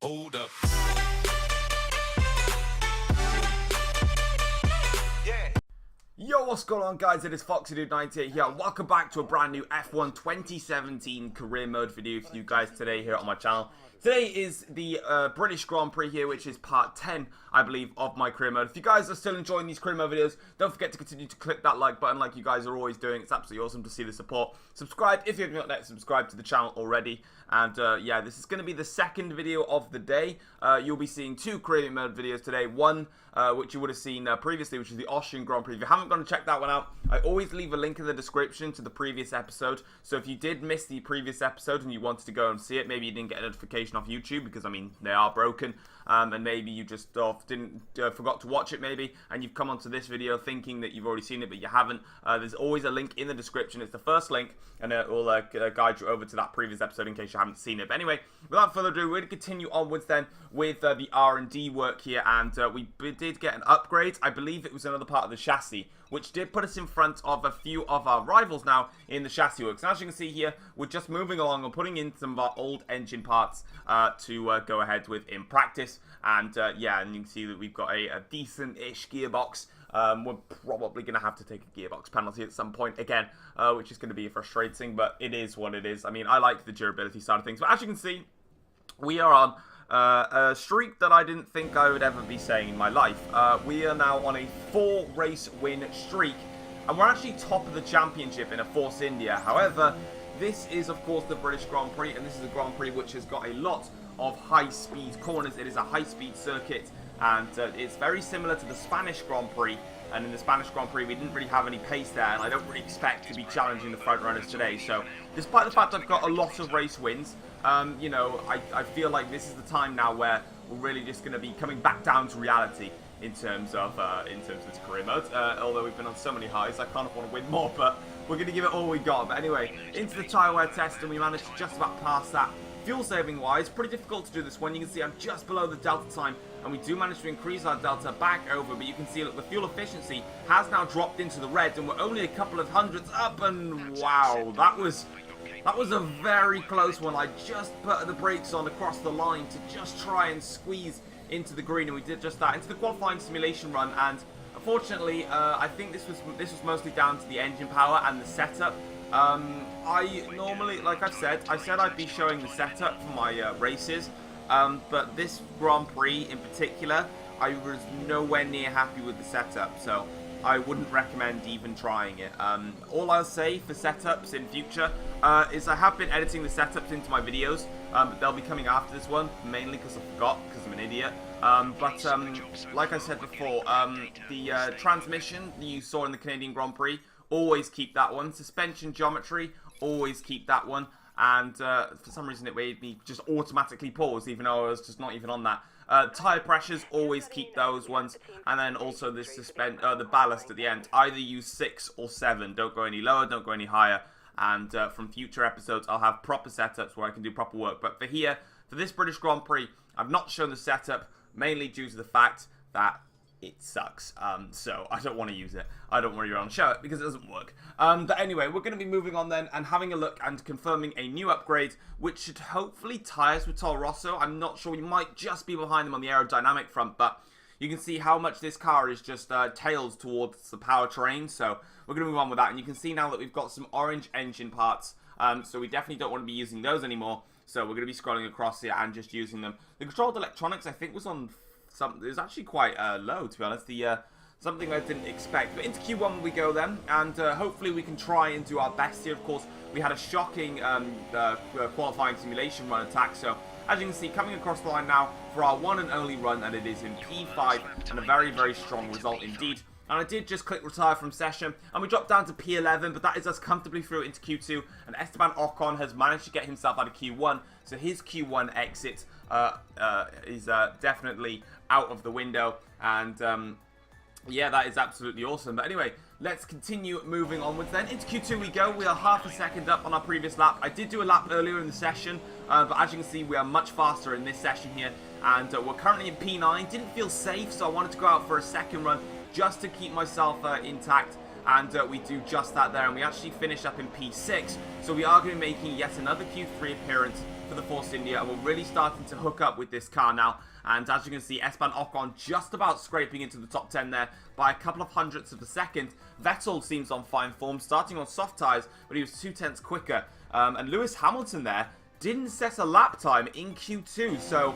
Hold up. Yo, what's going on, guys? It is FoxyDude98 here. Welcome back to a brand new F1 2017 career mode video for you guys today here on my channel. Today is the British Grand Prix here, which is part 10, I believe, of my career mode. If you guys are still enjoying these career mode videos, don't forget to continue to click that like button like you guys are always doing. It's absolutely awesome to see the support. Subscribe if you have not yet subscribed to the channel already. And yeah, this is going to be the second video of the day. You'll be seeing two career mode videos today. One, which you would have seen previously, which is the Austrian Grand Prix. If you haven't gone to check that one out, I always leave a link in the description to the previous episode. So if you did miss the previous episode and you wanted to go and see it, maybe you didn't get a notification off YouTube because, I mean, they are broken. And maybe you just forgot to watch it maybe, and you've come onto this video thinking that you've already seen it, but you haven't. There's always a link in the description. It's the first link, and it will guide you over to that previous episode in case you haven't seen it. But anyway, without further ado, we're going to continue onwards then with the R&D work here, and we did get an upgrade. I believe it was another part of the chassis, which did put us in front of a few of our rivals now in the chassis works. And as you can see here, we're just moving along and putting in some of our old engine parts to go ahead with in practice. And yeah, and you can see that we've got a decent-ish gearbox. We're probably going to have to take a gearbox penalty at some point again, which is going to be frustrating, but it is what it is. I mean, I like the durability side of things, but as you can see, we are on a streak that I didn't think I would ever be saying in my life. We are now on a 4-race win streak, and we're actually top of the championship in a Force India. However, this is, of course, the British Grand Prix, and this is a Grand Prix which has got a lot of high-speed corners. It is a high-speed circuit, and it's very similar to the Spanish Grand Prix. And in the Spanish Grand Prix, we didn't really have any pace there, and I don't really expect to be challenging the front runners today. So, despite the fact I've got a lot of race wins, you know, I feel like this is the time now where we're really just going to be coming back down to reality in terms of this career mode. Although we've been on so many highs, I kind of want to win more, but we're going to give it all we got. But anyway, into the tyre wear test, and we managed to just about pass that. Fuel saving wise, pretty difficult to do this one. You can see I'm just below the delta time, and we do manage to increase our delta back over, but you can see that the fuel efficiency has now dropped into the red, and we're only a couple of hundredths up, and wow, that was a very close one. I just put the brakes on across the line to just try and squeeze into the green, and we did just that into the qualifying simulation run. And unfortunately, I think this was mostly down to the engine power and the setup. I normally, like I said I'd be showing the setup for my races, but this Grand Prix in particular, I was nowhere near happy with the setup, so I wouldn't recommend even trying it. All I'll say for setups in future is I have been editing the setups into my videos, but they'll be coming after this one, mainly because I forgot, because I'm an idiot. Like I said before, the transmission that you saw in the Canadian Grand Prix, always keep that one. Suspension geometry, always keep that one. And for some reason it made me just automatically pause, even though I was just not even on that. Tyre pressures, always keep those ones. And then also the ballast at the end. Either use 6 or 7. Don't go any lower, don't go any higher. And from future episodes, I'll have proper setups where I can do proper work. But for this British Grand Prix, I've not shown the setup, mainly due to the fact that it sucks, so I don't want to use it. I don't want to run show it because it doesn't work. But anyway, we're going to be moving on then and having a look and confirming a new upgrade, which should hopefully tie us with Toro Rosso. I'm not sure, we might just be behind them on the aerodynamic front, but you can see how much this car is just tails towards the powertrain, so we're going to move on with that. And you can see now that we've got some orange engine parts, so we definitely don't want to be using those anymore. So we're going to be scrolling across here and just using them. The controlled electronics, I think, was on it was actually quite low, to be honest. Something I didn't expect. But into Q1 we go then, and hopefully we can try and do our best here. Of course, we had a shocking qualifying simulation run attack. So as you can see, coming across the line now for our one and only run, and it is in P5, and a very, very strong result indeed. And I did just click retire from session, and we dropped down to P11, but that is us comfortably through into Q2, and Esteban Ocon has managed to get himself out of Q1, so his Q1 exit is definitely out of the window, and yeah, that is absolutely awesome. But anyway, let's continue moving onwards then. Into Q2 we go. We are half a second up on our previous lap. I did do a lap earlier in the session, but as you can see, we are much faster in this session here, and we're currently in P9. Didn't feel safe, so I wanted to go out for a second run just to keep myself intact, and we do just that there, and we actually finished up in P6, so we are going to be making yet another Q3 appearance for the Force India, and we're really starting to hook up with this car now. And as you can see, Esteban Ocon just about scraping into the top 10 there by a couple of hundredths of a second. Vettel seems on fine form, starting on soft tyres, but he was 0.2 quicker. And Lewis Hamilton there didn't set a lap time in Q2, so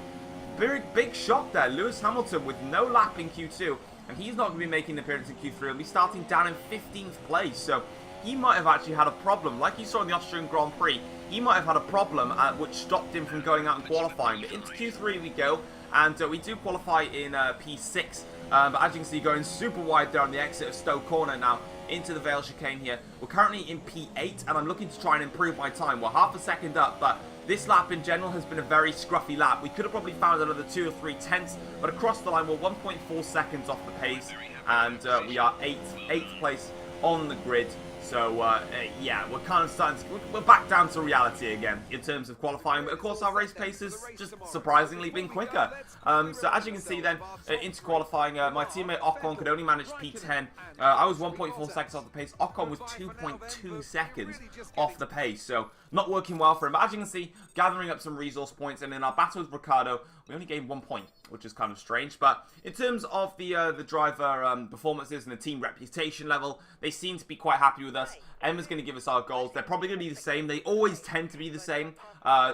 big shock there. Lewis Hamilton with no lap in Q2, and he's not going to be making an appearance in Q3. He'll be starting down in 15th place, so he might have actually had a problem. Like you saw in the Austrian Grand Prix, he might have had a problem which stopped him from going out and qualifying. But into Q3 we go, and we do qualify in P6. But as you can see, going super wide there on the exit of Stowe Corner now into the Vale Chicane here. We're currently in P8, and I'm looking to try and improve my time. We're half a second up, but this lap in general has been a very scruffy lap. We could have probably found another 2 or 3 tenths, but across the line we're 1.4 seconds off the pace, and we are 8th place on the grid. So, yeah, we're kind of starting to, we're back down to reality again in terms of qualifying. But, of course, our race pace has just surprisingly been quicker. So, as you can see then, into qualifying, my teammate Ocon could only manage P10. I was 1.4 seconds off the pace. Ocon was 2.2 seconds off the pace. So, not working well for him. But, as you can see, gathering up some resource points. And in our battle with Ricciardo, we only gained 1 point, which is kind of strange. But in terms of the driver performances and the team reputation level, they seem to be quite happy with us. Emma's going to give us our goals. They're probably going to be the same. They always tend to be the same.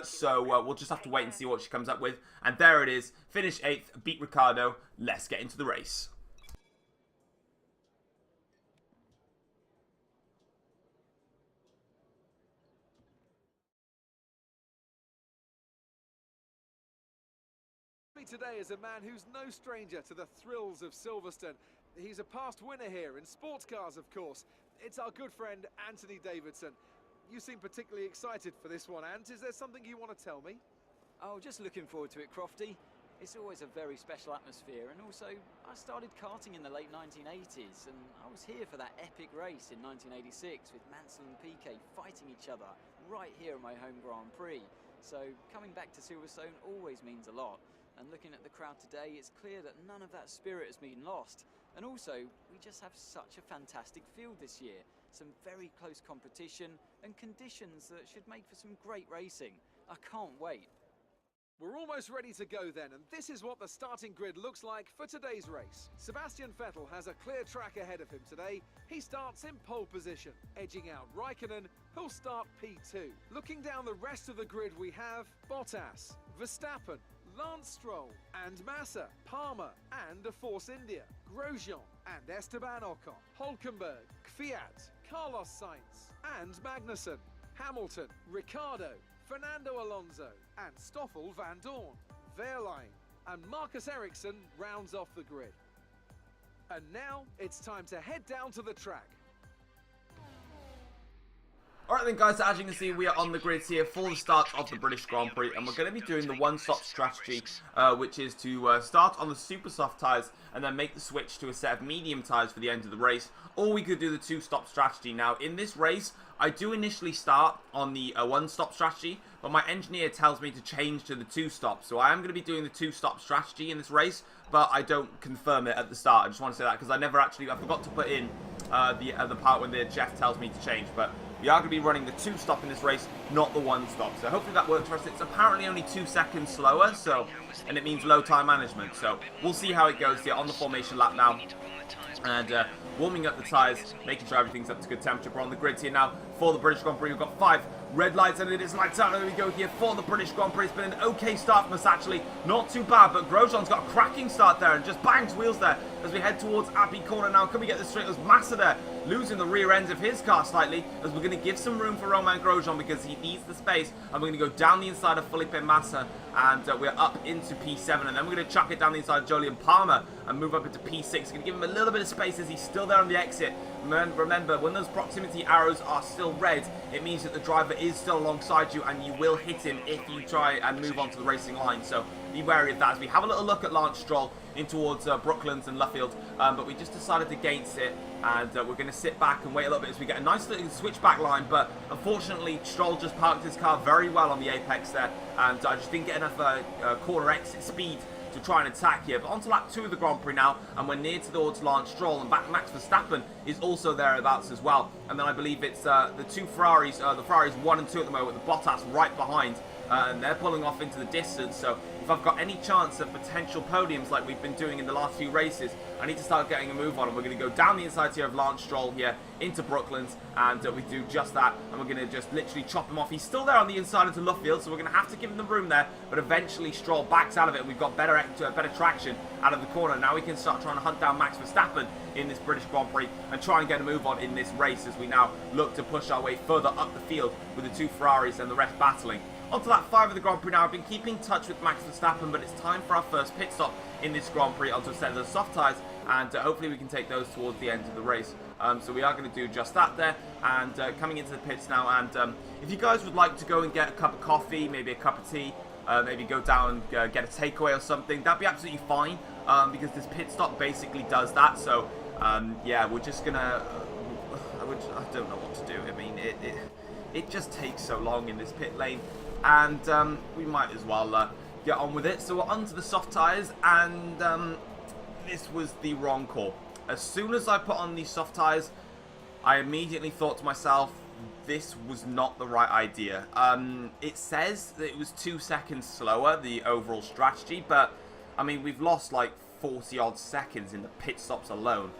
So we'll just have to wait and see what she comes up with. And there it is. Finish 8th, beat Ricciardo. Let's get into the race. Today is a man who's no stranger to the thrills of Silverstone. He's a past winner here in sports cars, of course. It's our good friend Anthony Davidson. You seem particularly excited for this one, Ant. Is there something you want to tell me? Oh, just looking forward to it, Crofty. It's always a very special atmosphere, and also I started karting in the late 1980s, and I was here for that epic race in 1986 with Mansell and Piquet fighting each other right here at my home Grand Prix. So coming back to Silverstone always means a lot. And looking at the crowd today, it's clear that none of that spirit has been lost. And also, we just have such a fantastic field this year. Some very close competition and conditions that should make for some great racing. I can't wait. We're almost ready to go then, and this is what the starting grid looks like for today's race. Sebastian Vettel has a clear track ahead of him today. He starts in pole position, edging out Raikkonen, who'll start P2. Looking down the rest of the grid, we have Bottas, Verstappen, Lance Stroll and Massa, Palmer and the Force India, Grosjean and Esteban Ocon, Hülkenberg, Kvyat, Carlos Sainz and Magnussen, Hamilton, Ricciardo, Fernando Alonso and Stoffel van Dorn, Wehrlein and Marcus Ericsson rounds off the grid. And now it's time to head down to the track. Alright then guys, so as you can see, we are on the grids here for the start of the British Grand Prix, and we're going to be doing the one-stop strategy, which is to start on the super soft tyres and then make the switch to a set of medium tyres for the end of the race, or we could do the two-stop strategy. Now, in this race, I do initially start on the one-stop strategy, but my engineer tells me to change to the two-stop, so I am going to be doing the two-stop strategy in this race, but I don't confirm it at the start. I just want to say that because I forgot to put in the part when the Jeff tells me to change, but we are going to be running the two-stop in this race, not the one-stop. So hopefully that works for us. It's apparently only 2 seconds slower, and it means low time management. So we'll see how it goes here on the formation lap now. And warming up the tyres, making sure everything's up to good temperature. We're on the grids here now for the British Grand Prix. We've got 5 red lights and it is lights out. There we go here for the British Grand Prix. It's been an okay start from us actually. Not too bad, but Grosjean's got a cracking start there and just bangs wheels there as we head towards Abbey Corner now. Can we get this straight? There's Massa there losing the rear end of his car slightly, as we're going to give some room for Romain Grosjean because he needs the space, and we're going to go down the inside of Felipe Massa, and we're up into P7, and then we're going to chuck it down the inside of Jolyon Palmer and move up into P6. Going to give him a little bit of space as he's still there on the exit. Remember, when those proximity arrows are still red, it means that the driver is still alongside you and you will hit him if you try and move on to the racing line. So be wary of that as we have a little look at Lance Stroll in towards Brooklands and Luffield, but we just decided against it, and we're going to sit back and wait a little bit as we get a nice little switchback line. But unfortunately, Stroll just parked his car very well on the apex there, and I just didn't get enough corner exit speed to try and attack here. But on to lap 2 of the Grand Prix now, and we're near towards Lance Stroll, and Max Verstappen is also thereabouts as well. And then I believe it's the two Ferraris, the Ferraris 1 and 2 at the moment, with the Bottas right behind. and they're pulling off into the distance. So if I've got any chance of potential podiums like we've been doing in the last few races, I need to start getting a move on. And we're going to go down the inside here of Lance Stroll here into Brooklands, and we do just that. And we're going to just literally chop him off. He's still there on the inside into Luffield, so we're going to have to give him the room there. But eventually Stroll backs out of it, and we've got better traction out of the corner. Now we can start trying to hunt down Max Verstappen in this British Grand Prix and try and get a move on in this race as we now look to push our way further up the field with the two Ferraris and the rest battling. Onto lap 5 of the Grand Prix now. I've been keeping in touch with Max Verstappen, but it's time for our first pit stop in this Grand Prix onto a set of the soft tyres, and hopefully we can take those towards the end of the race. So we are going to do just that there, and coming into the pits now. And if you guys would like to go and get a cup of coffee, maybe a cup of tea, maybe go down and get a takeaway or something, that'd be absolutely fine, because this pit stop basically does that. So yeah, we're just gonna I don't know what to do. I mean, it just takes so long in this pit lane, and we might as well get on with it. So we're onto the soft tyres, and this was the wrong call. As soon as I put on these soft tyres, I immediately thought to myself, this was not the right idea. It says that it was 2 seconds slower, the overall strategy, but I mean, we've lost like 40 odd seconds in the pit stops alone.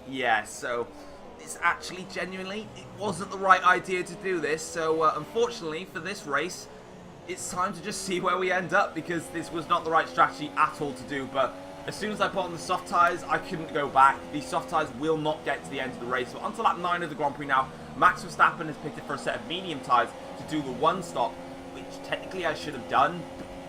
Yeah, so it's actually genuinely, it wasn't the right idea to do this. So unfortunately for this race, it's time to just see where we end up, because this was not the right strategy at all to do. But as soon as I put on the soft tyres, I couldn't go back. These soft tyres will not get to the end of the race. So onto lap 9 of the Grand Prix now. Max Verstappen has picked it for a set of medium tyres to do the one stop, which technically I should have done,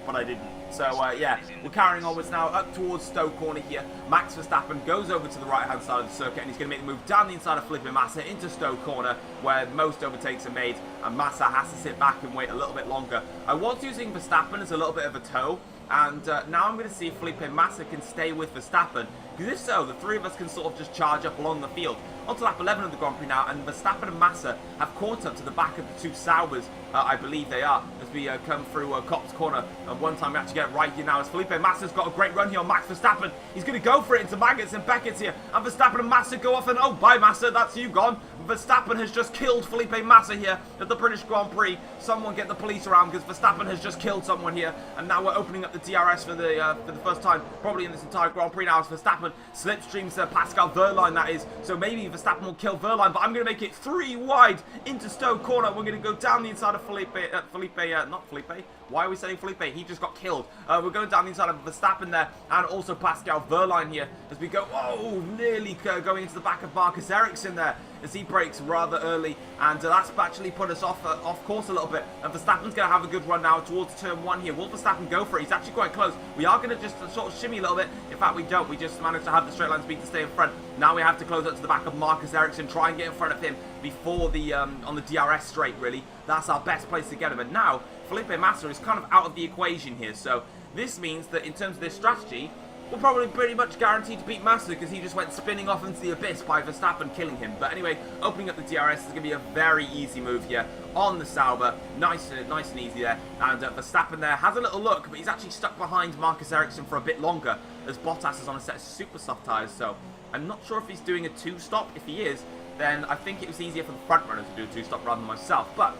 but I didn't. So yeah, we're carrying onwards now up towards Stowe Corner here. Max Verstappen goes over to the right hand side of the circuit, and he's going to make the move down the inside of Felipe Massa into Stowe Corner, where most overtakes are made, and Massa has to sit back and wait a little bit longer. I was using Verstappen as a little bit of a tow, and now I'm going to see if Felipe Massa can stay with Verstappen, because if so, the three of us can sort of just charge up along the field. Onto lap 11 of the Grand Prix now, and Verstappen and Massa have caught up to the back of the two Saubers, I believe they are, as we come through Copse Corner. And one time we actually get it right here now, as Felipe Massa's got a great run here on Max Verstappen. He's going to go for it into Maggots and Beckett's here, and Verstappen and Massa go off, and oh, bye Massa, that's you gone. Verstappen has just killed Felipe Massa here at the British Grand Prix. Someone get the police around, because Verstappen has just killed someone here, and now we're opening up the DRS for the first time probably in this entire Grand Prix now, as Verstappen slipstreams Pascal Wehrlein, that is. So maybe Verstappen will kill Wehrlein, but I'm going to make it 3 wide into Stowe Corner. We're going to go down the inside of not Felipe. Why are we saying Felipe? He just got killed. We're going down the inside of Verstappen there, and also Pascal Wehrlein here as we go, whoa, nearly going into the back of Marcus Ericsson there, as he brakes rather early, and that's actually put us off course a little bit. And Verstappen's going to have a good run now towards turn 1 here. Will Verstappen go for it? He's actually quite close. We are going to just sort of shimmy a little bit. In fact, we don't. We just managed to have the straight line speed to stay in front. Now we have to close up to the back of Marcus Ericsson, try and get in front of him before the on the DRS straight, really. That's our best place to get him. And now Felipe Massa is kind of out of the equation here. So this means that in terms of this strategy, we're probably pretty much guaranteed to beat Massa, because he just went spinning off into the abyss by Verstappen killing him. But anyway, opening up the DRS is going to be a very easy move here on the Sauber. Nice and easy there. And Verstappen there has a little look, but he's actually stuck behind Marcus Ericsson for a bit longer, as Bottas is on a set of super soft tyres. So I'm not sure if he's doing a 2-stop. If he is, then I think it was easier for the front runner to do a 2-stop rather than myself. But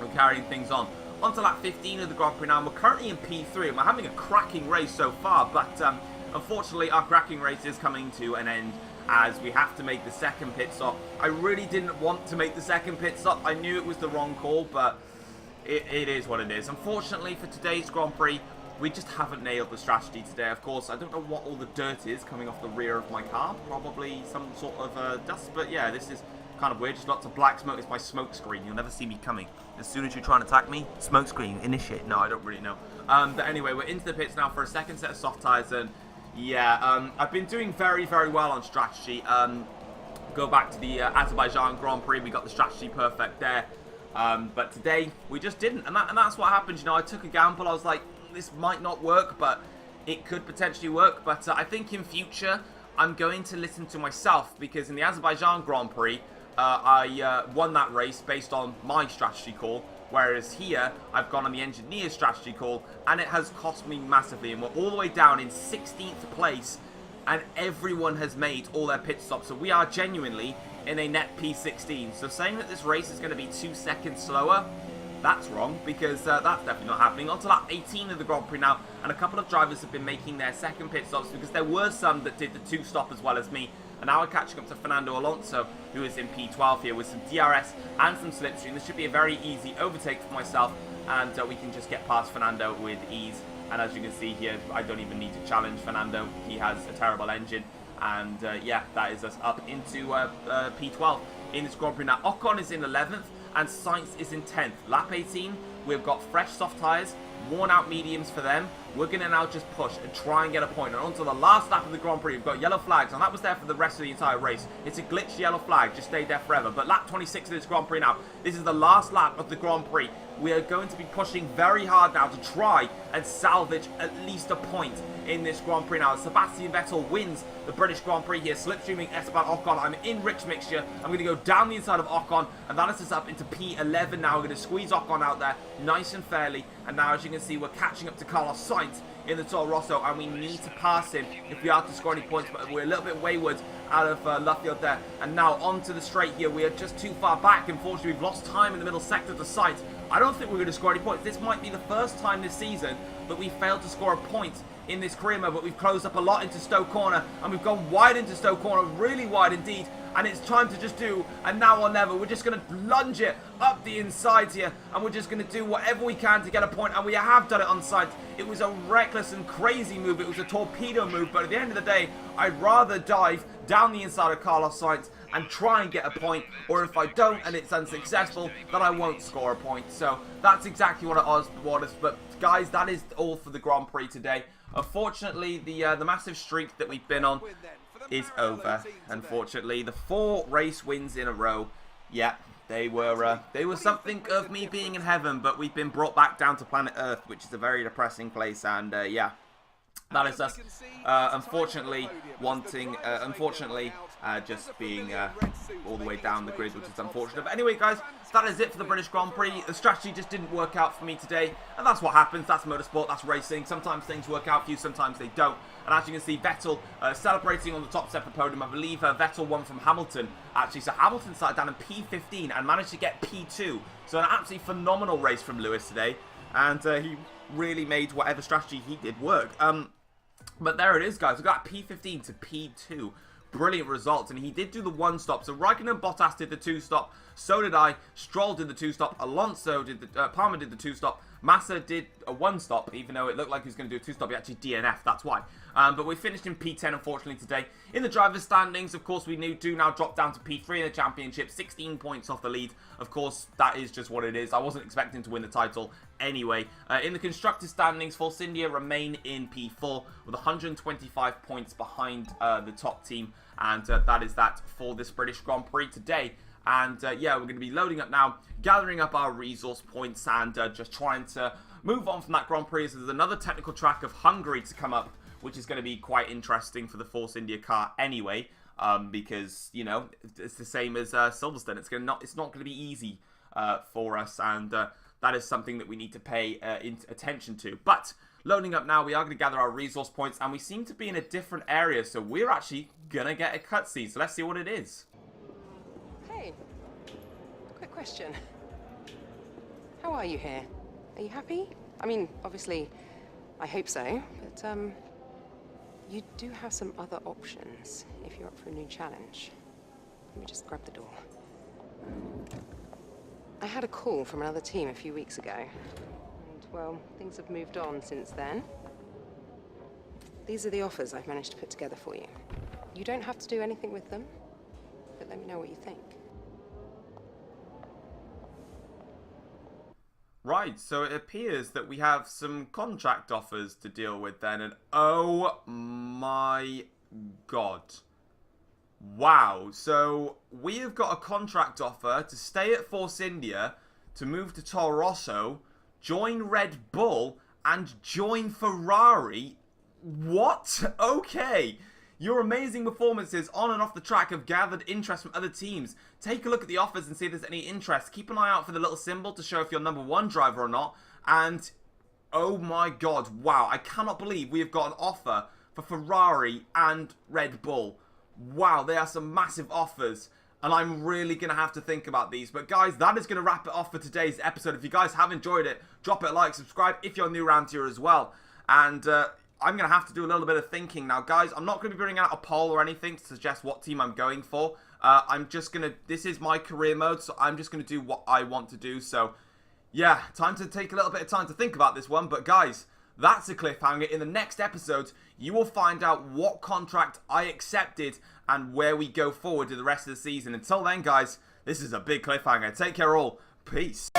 we're carrying things on. Onto lap 15 of the Grand Prix now, and we're currently in P3, and we're having a cracking race so far, but unfortunately our cracking race is coming to an end, as we have to make the second pit stop. I really didn't want to make the second pit stop. I knew it was the wrong call, but it is what it is. Unfortunately for today's Grand Prix, we just haven't nailed the strategy today. Of course, I don't know what all the dirt is coming off the rear of my car, probably some sort of dust, but yeah, this is kind of weird. Just lots of black smoke. It's my smoke screen. You'll never see me coming. As soon as you try and attack me, smoke screen, initiate. No, I don't really know. But anyway, we're into the pits now for a second set of soft tyres, and yeah, I've been doing very, very well on strategy. Go back to the Azerbaijan Grand Prix, we got the strategy perfect there. But today, we just didn't, and that's what happened. You know, I took a gamble. I was like, this might not work, but it could potentially work. But I think in future, I'm going to listen to myself, because in the Azerbaijan Grand Prix, I won that race based on my strategy call, whereas here I've gone on the engineer's strategy call, and it has cost me massively, and we're all the way down in 16th place, and everyone has made all their pit stops, so we are genuinely in a net P16. So saying that this race is going to be 2 seconds slower, that's wrong, because that's definitely not happening. On to lap 18 of the Grand Prix now, and a couple of drivers have been making their second pit stops, because there were some that did the 2-stop as well as me. And now we're catching up to Fernando Alonso, who is in P12 here with some DRS and some slipstream. This should be a very easy overtake for myself, and we can just get past Fernando with ease. And as you can see here, I don't even need to challenge Fernando. He has a terrible engine. And yeah, that is us up into P12 in this Grand Prix. Now, Ocon is in 11th and Sainz is in 10th. Lap 18, we've got fresh soft tyres, worn out mediums for them. We're going to now just push and try and get a point. And on to the last lap of the Grand Prix, we've got yellow flags, and that was there for the rest of the entire race. It's a glitched yellow flag, just stayed there forever. But lap 26 of this Grand Prix now, this is the last lap of the Grand Prix. We are going to be pushing very hard now to try and salvage at least a point in this Grand Prix now. Sebastian Vettel wins the British Grand Prix here, slipstreaming Esteban Ocon. I'm in rich mixture. I'm going to go down the inside of Ocon, and that is us up into P11 now. We're going to squeeze Ocon out there nice and fairly. And now, as you can see, we're catching up to Carlos Sainz in the Toro Rosso, and we need to pass him if we are to score any points, but we're a little bit wayward out of Luffield there. And now onto the straight here. We are just too far back. Unfortunately, we've lost time in the middle sector to Sainz. I don't think we're going to score any points. This might be the first time this season that we failed to score a point in this career mode, but we've closed up a lot into Stowe Corner, and we've gone wide into Stowe Corner, really wide indeed, and it's time to just do a now or never. We're just going to lunge it up the inside here, and we're just going to do whatever we can to get a point, and we have done it on site. It was a reckless and crazy move. It was a torpedo move, but at the end of the day, I'd rather dive down the inside of Carlos Sainz and try and get a point, or if I don't and it's unsuccessful, then I won't score a point. So that's exactly what it was. But guys, that is all for the Grand Prix today. Unfortunately, the massive streak that we've been on is over. Unfortunately, the 4 race wins in a row, yeah, they were something of me being in heaven, but we've been brought back down to planet Earth, which is a very depressing place. And yeah, that is us, unfortunately, just being all the way down the grid, which is unfortunate. But anyway, guys, that is it for the British Grand Prix. The strategy just didn't work out for me today, and that's what happens. That's motorsport, that's racing. Sometimes things work out for you, sometimes they don't. And as you can see, Vettel celebrating on the top step of the podium. I believe Vettel won from Hamilton, actually. So Hamilton started down in P15 and managed to get P2. So an absolutely phenomenal race from Lewis today, and he really made whatever strategy he did work. But there it is, guys. We got P15 to P2. Brilliant results, and he did do the 1-stop. So Raikkonen and Bottas did the 2-stop. So did I. Stroll did the 2-stop. Alonso did the Palmer did the 2-stop. Massa did a 1-stop, even though it looked like he was going to do a 2-stop. He actually DNF. That's why. But we finished in P10, unfortunately, today. In the drivers' standings, of course, we do now drop down to P3 in the championship. 16 points off the lead. Of course, that is just what it is. I wasn't expecting to win the title anyway. In the constructors' standings, Force India remain in P4 with 125 points behind the top team. And that is that for this British Grand Prix today. And yeah, we're going to be loading up now, gathering up our resource points, and just trying to move on from that Grand Prix. So there's another technical track of Hungary to come up, which is going to be quite interesting for the Force India car anyway, because, you know, it's the same as Silverstone. It's not going to be easy for us, and that is something that we need to pay attention to. But loading up now, we are going to gather our resource points, and we seem to be in a different area, so we're actually going to get a cutscene. So let's see what it is. Hey, quick question. How are you here? Are you happy? I mean, obviously, I hope so, but you do have some other options if you're up for a new challenge. Let me just grab the door. I had a call from another team a few weeks ago, and, well, things have moved on since then. These are the offers I've managed to put together for you. You don't have to do anything with them, but let me know what you think. Right, so it appears that we have some contract offers to deal with then, and oh my god. Wow, so we have got a contract offer to stay at Force India, to move to Toro Rosso, join Red Bull, and join Ferrari. What? Okay. Your amazing performances on and off the track have gathered interest from other teams. Take a look at the offers and see if there's any interest. Keep an eye out for the little symbol to show if you're #1 driver or not. And, oh my god, wow. I cannot believe we have got an offer for Ferrari and Red Bull. Wow, they are some massive offers. and I'm really going to have to think about these. But guys, that is going to wrap it off for today's episode. If you guys have enjoyed it, drop it a like, subscribe if you're new around here as well. And I'm going to have to do a little bit of thinking now. Guys, I'm not going to be bringing out a poll or anything to suggest what team I'm going for. I'm just going to, this is my career mode, so I'm just going to do what I want to do. So, yeah, time to take a little bit of time to think about this one. But guys, that's a cliffhanger. In the next episode, you will find out what contract I accepted and where we go forward to the rest of the season. Until then, guys, this is a big cliffhanger. Take care all. Peace.